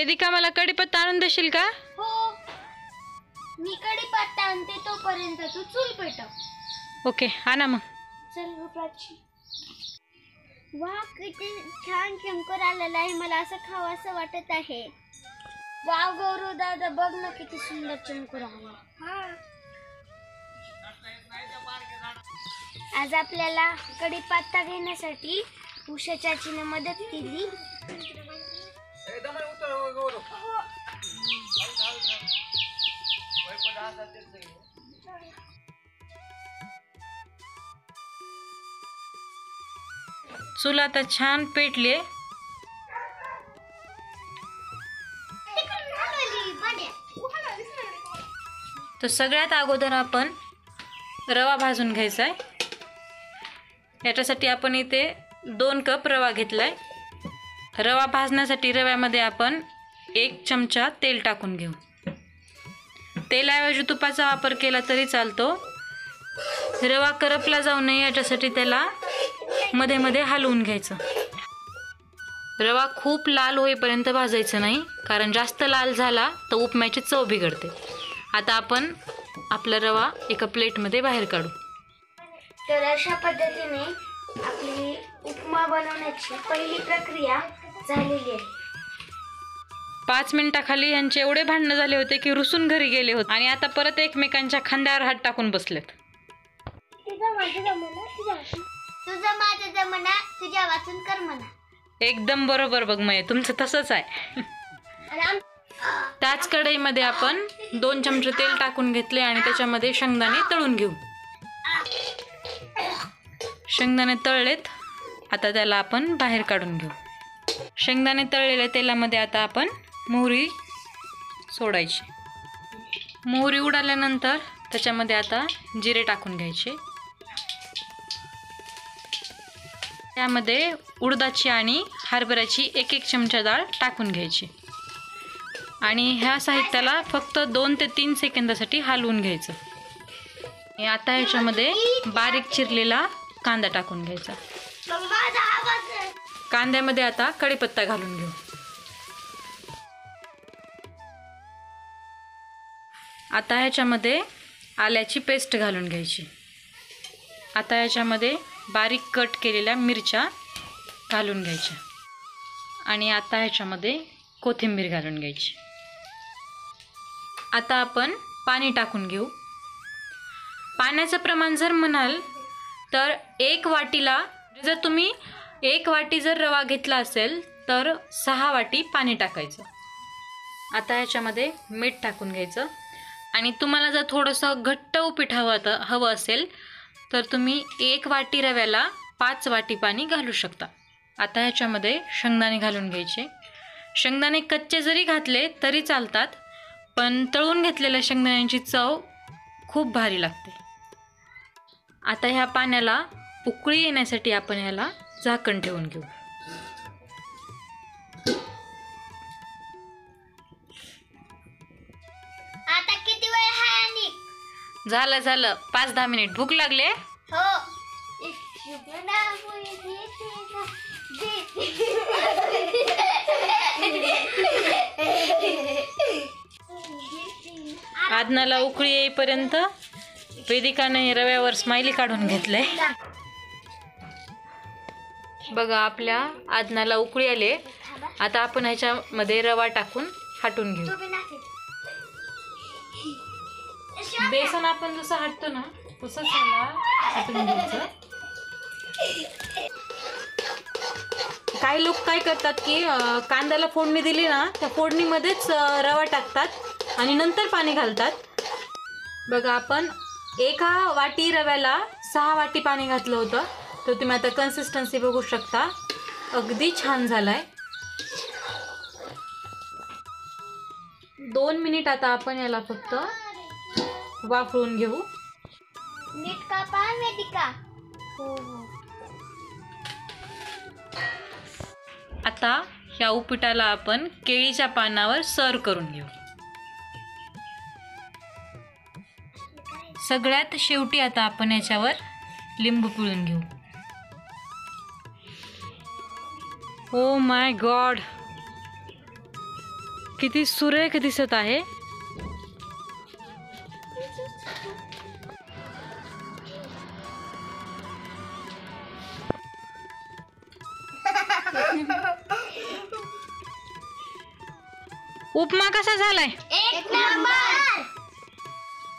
वेदिका, मला कढीपत्ता आणून देशील का? हो, मी कढीपत्ता आणते तोपर्यंत तू चूल पेटव. ओके, आणा मग. चल ग प्राची. वा, किती छान चमकर आलेला आहे. मला असं खावंसं वाटत आहे. वाव गौरव दादा, बघ ना किती सुंदर चमकर आला. आज आपल्याला कढीपत्ता घेण्यासाठी उषा चाचीने मदत केली. चूल आता छान पेटले. तर सगळ्यात अगोदर आपण रवा भाजून घ्यायचा आहे. याच्यासाठी आपण इथे 2 कप रवा घेतलाय. रवा भाजण्यासाठी रव्यामध्ये आपण 1 चमचा तेल टाकून घेऊ. तेलाऐवजी तुपाचा वापर केला तरी चालतो. रवा करपला जाऊ नये याच्यासाठी त्याला मध्ये मध्ये हलवून घ्यायचं. रवा खूप लाल होईपर्यंत भाजायचं नाही, कारण जास्त लाल झाला तर उपम्याची चव बिघडते. आता आपण आपला रवा एका प्लेटमध्ये बाहेर काढू. तर अशा पद्धतीने आपली उपमा बनवण्याची पहिली प्रक्रिया झालेली आहे. 5 मिनिटाखाली यांचे एवढे भांडणं झाले होते की रुसून घरी गेले होते आणि आता परत एकमेकांच्या खांद्यावर हात टाकून बसलेत. तुझं माझं जमना, तुझ्या वाचून कर म्हणा. एकदम बरोबर बघ मये, तुमचं तसंच आहे. त्याच कढईमध्ये आपण 2 चमचे तेल टाकून घेतले आणि त्याच्यामध्ये शेंगदाणे तळून घेऊ. शेंगदाणे तळलेत, आता त्याला आपण बाहेर काढून घेऊ. शेंगदाणे तळलेल्या तेलामध्ये आता आपण मोहरी सोडायची. मोहरी उडाल्यानंतर त्याच्यामध्ये आता जिरे टाकून घ्यायचे. त्यामध्ये उडदाची आणि हरभऱ्याची 1-1 चमचा डाळ टाकून घ्यायची आणि ह्या साहित्याला फक्त 2 ते 3 सेकंदासाठी हलवून घ्यायचं. आता ह्याच्यामध्ये बारीक चिरलेला कांदा टाकून घ्यायचा. कांद्यामध्ये आता कढीपत्ता घालून घेऊ. आता ह्याच्यामध्ये आल्याची पेस्ट घालून घ्यायची. आता ह्याच्यामध्ये बारीक कट केलेल्या मिरच्या घालून घ्यायच्या आणि आता ह्याच्यामध्ये कोथिंबीर घालून घ्यायची. आता आपण पाणी टाकून घेऊ. पाण्याचं प्रमाण जर म्हणाल तर 1 वाटीला, जर तुम्ही 1 वाटी जर रवा घेतला असेल तर 6 वाटी पाणी टाकायचं. आता ह्याच्यामध्ये मीठ टाकून घ्यायचं आणि तुम्हाला जर थोडंसं घट्ट उपीट हवं असेल तर तुम्ही 1 वाटी रव्याला 5 वाटी पाणी घालू शकता. आता ह्याच्यामध्ये शेंगदाणे घालून घ्यायचे. शेंगदाणे कच्चे जरी घातले तरी चालतात, पण तळून घेतलेल्या शेंगदाण्यांची चव खूप भारी लागते. आता ह्या पाण्याला उकळी येण्यासाठी आपण ह्याला झाकण ठेवून घेऊ. आता किती वेळ आहे आणि? झालं 5-10 मिनिट. भूक लागले? हो. आदनाला उकळी येईपर्यंत वेदिकाने रव्यावर स्माइली काढून घेतलंय. बघा, आपल्या आदनाला उकळी आले. आता आपण ह्याच्यामध्ये रवा टाकून हटून घेऊ. बेसन आपण जसं हटतो ना तसंच याला हटून घ्यायचं. काही लोक काय करतात की कांद्याला फोडणी दिली ना, त्या फोडणीमध्येच रवा टाकतात आणि नंतर पाणी घालतात. बघा, आपण 1 वाटी रव्याला 6 वाटी पाणी घातलं होतं. तर तुम्ही आता कन्सिस्टन्सी बघू शकता, अगदी छान झालाय. 2 मिनिट आता आपण याला फक्त वाफळून घेऊ. नीट का पान वेदिका. हो. आता ह्या उपीटाला आपण केळीच्या पानावर सर्व करून घेऊ. सगळ्यात शेवटी आता आपण याच्यावर लिंबू पिळून घेऊ. ओ माय गॉड, किती सुरेख दिसत आहे. उपमा कसा झालाय? एक नंबर.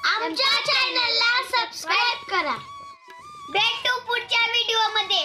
आमच्या चॅनलला सबस्क्राइब करा. भेटू पुढच्या व्हिडिओ मध्ये.